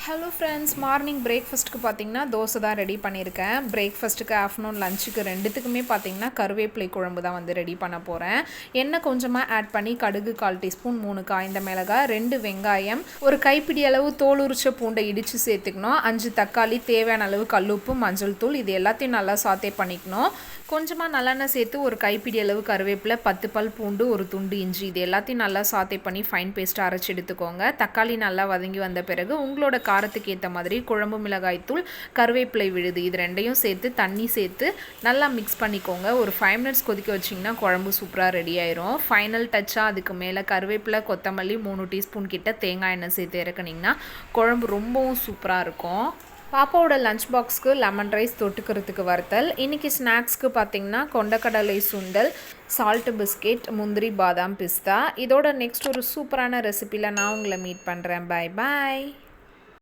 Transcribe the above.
Hello friends, morning பிரேக்ஃபாஸ்ட்டுக்கு பார்த்தீங்கன்னா தோசை தான் ரெடி பண்ணியிருக்கேன். பிரேக்ஃபாஸ்ட்டுக்கு ஆஃப்டர்நூன் லஞ்சுக்கு ரெண்டுத்துக்குமே பார்த்தீங்கன்னா கருவேப்பிலை குழம்பு தான் வந்து ரெடி பண்ண போகிறேன். எண்ணெய் கொஞ்சமாக ஆட் பண்ணி கடுகு 1/4 டீஸ்பூன், 3 காய்ந்த மிளகாய், 2 வெங்காயம், ஒரு கைப்பிடி அளவு தோல் உரிச்ச பூண்டை இடித்து சேர்த்துக்கணும், 5 தக்காளி, தேவையான அளவு கல்லுப்பு, மஞ்சள் தூள், இது எல்லாத்தையும் நல்லா சாத்தே பண்ணிக்கணும். கொஞ்சமாக நல்லெண்ணெய் சேர்த்து ஒரு கைப்பிடி அளவு கருவேப்பிலை, 10 பல் பூண்டு, ஒரு துண்டு இஞ்சி, இது எல்லாத்தையும் நல்லா சாத்தே பண்ணி ஃபைன் பேஸ்ட்டாக அரைச்சி எடுத்துக்கோங்க. தக்காளி நல்லா வதங்கி வந்த பிறகு உங்களோட காரத்துக்கு ஏற்ற மாதிரி குழம்பு மிளகாய் தூள், கருவேப்பிலை விழுது, இது ரெண்டையும் சேர்த்து தண்ணி சேர்த்து நல்லா மிக்ஸ் பண்ணிக்கோங்க. ஒரு 5 மினிட்ஸ் கொதிக்க வச்சிங்கன்னா குழம்பு சூப்பராக ரெடி ஆயிரும். ஃபைனல் டச்சாக அதுக்கு மேலே கருவேப்பிலை, கொத்தமல்லி, 3 டீஸ்பூன் கிட்ட தேங்காய் எண்ணெய் சேர்த்து இறக்குனிங்கன்னா குழம்பு ரொம்பவும் சூப்பராக இருக்கும். பாப்பாவோட லஞ்ச் பாக்ஸ்க்கு லெமன் ரைஸ் தொட்டுக்கிறதுக்கு வறுத்தல். இன்றைக்கி ஸ்நாக்ஸ்க்கு பார்த்திங்கன்னா கொண்டக்கடலை சுண்டல், சால்ட்டு பிஸ்கெட், முந்திரி, பாதாம், பிஸ்தா. இதோட நெக்ஸ்ட் ஒரு சூப்பரான ரெசிபியில் நான் உங்களை மீட் பண்ணுறேன். பாய் பாய்.